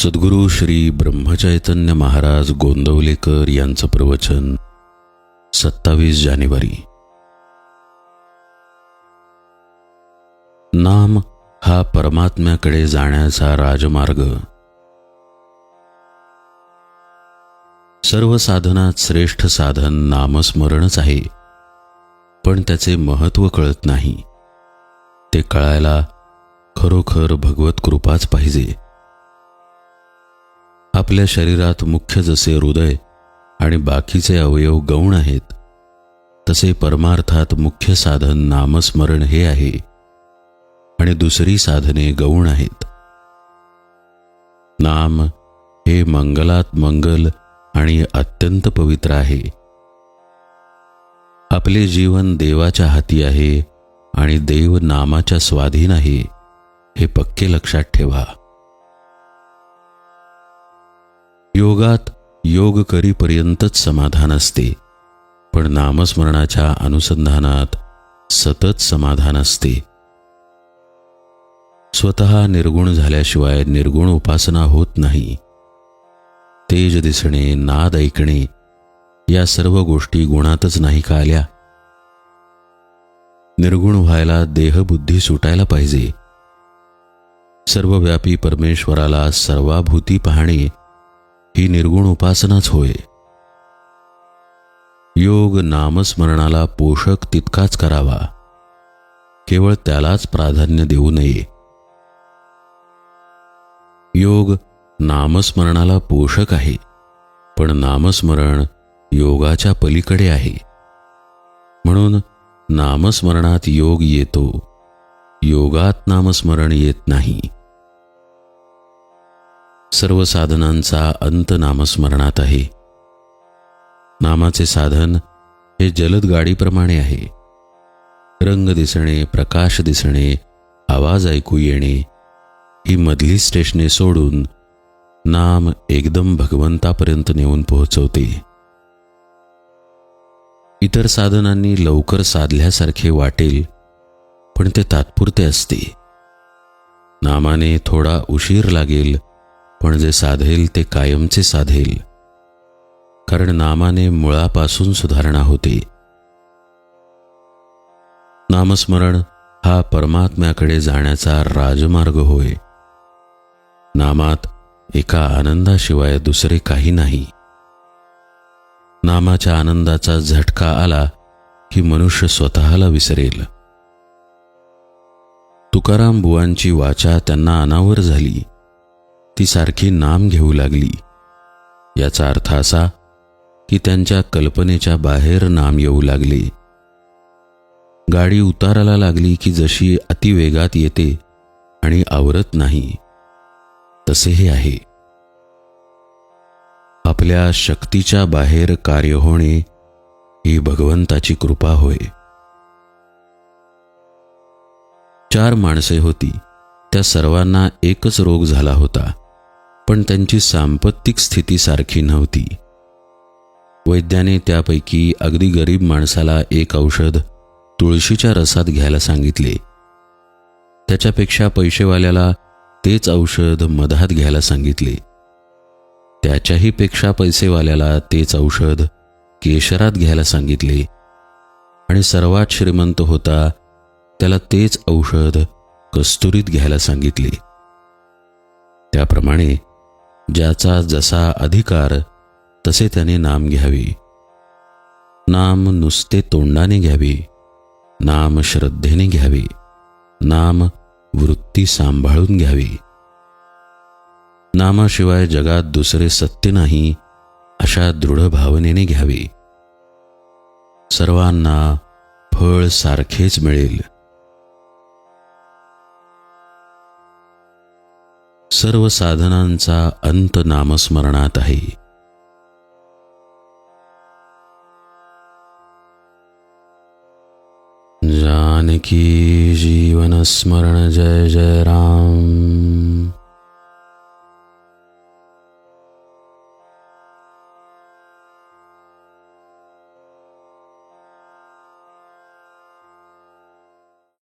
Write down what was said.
सद्गुरू श्री ब्रह्मचैतन्य महाराज गोंदवलेकर यांचं प्रवचन 27 जानेवारी. नाम हा परमात्म्याकडे जाण्याचा राजमार्ग. सर्व साधनात श्रेष्ठ साधन नामस्मरणच आहे, पण त्याचे महत्त्व कळत नाही. ते कळायला खरोखर भगवत कृपाच पाहिजे. आपल्या शरीरात मुख्य जसे हृदय आणि बाकीचे अवयव गौण आहेत, तसे परमार्थात मुख्य साधन नामस्मरण हे आहे आणि दुसरी साधने गौण आहेत. नाम हे मंगलात मंगल आणि अत्यंत पवित्र आहे. आपले जीवन देवाच्या हाती आहे आणि देव नामाच्या स्वाधीन आहे, हे पक्के लक्षात ठेवा. योगात योग करीपर्यंतच समाधान असते, पण नामस्मरणाच्या अनुसंधानात सतत समाधान असते. स्वतः निर्गुण झाल्याशिवाय निर्गुण उपासना होत नाही. तेज दिसणे, नाद ऐकणे या सर्व गोष्टी गुणातच नाही का आल्या? निर्गुण व्हायला देहबुद्धी सुटायला पाहिजे. सर्वव्यापी परमेश्वराला सर्वाभूती पाहणे ही निर्गुण उपासनाच होय. योग नामस्मरणाला पोषक तितकाच करावा, केवळ त्यालाच प्राधान्य देऊ नये. योग नामस्मरणाला पोषक आहे, पण नामस्मरण योगाच्या पलीकडे आहे. म्हणून नामस्मरणात योग येतो, योगात नामस्मरण येत नाही. सर्व साधनांचा अंत नामस्मरणात आहे. नामाचे साधन हे जलद गाडीप्रमाणे आहे. रंग दिसणे, प्रकाश दिसणे, आवाज ऐकू येणे ही मधली स्टेशने सोडून नाम एकदम भगवंतापर्यंत नेऊन पोहोचवते. इतर साधनांनी लवकर साधल्यासारखे वाटेल, पण ते तात्पुरते असते. नामाने थोडा उशीर लागेल, पण जे साधेल ते कायमचे साधेल, कारण नामाने मुळापासून सुधारणा होते. नामस्मरण हा परमात्म्याकडे जाण्याचा राजमार्ग होय. नामात एका आनंदाशिवाय दुसरे काही नाही. नामाच्या आनंदाचा झटका आला की मनुष्य स्वतःला विसरेल. तुकाराम बुवांची वाचा त्यांना अनावर झाली. ती सारखी नाम घेऊ लागली. याचा अर्थ असा की त्यांच्या कल्पनेच्या बाहेर नाम येऊ लागले. गाडी उताराला लागली की जशी अतिवेगात येते आणि आवरत नाही, तसे हे आहे. आपल्या शक्तीच्या बाहेर कार्य होणे ही भगवंताची कृपा होय. 4 माणसे होती. त्या सर्वांना एकच रोग झाला होता, पण त्यांची सांपत्तिक स्थिती सारखी नव्हती. वैद्याने त्यापैकी अगदी गरीब माणसाला एक औषध तुळशीच्या रसात घ्यायला सांगितले. त्याच्यापेक्षा पैसेवाल्याला तेच औषध मधात घ्यायला सांगितले. त्याच्याही पेक्षा पैसेवाल्याला तेच औषध केशरात घ्यायला सांगितले. आणि सर्वात श्रीमंत होता त्याला तेच औषध कस्तुरीत घ्यायला सांगितले. त्याप्रमाणे ज्याचा जसा अधिकार तसे त्याने नाम घ्यावे. नाम नुसते तोंडाने घ्यावे, नाम श्रद्धेने घ्यावे, नाम वृत्ती सांभाळून घ्यावी. नामाशिवाय जगात दुसरे सत्य नाही अशा दृढ भावनेने घ्यावे. सर्वांना फळ सारखेच मिळेल. सर्व साधनांचा अंत नामस्मरणात आहे. जानकी जीवन स्मरण जय जय राम.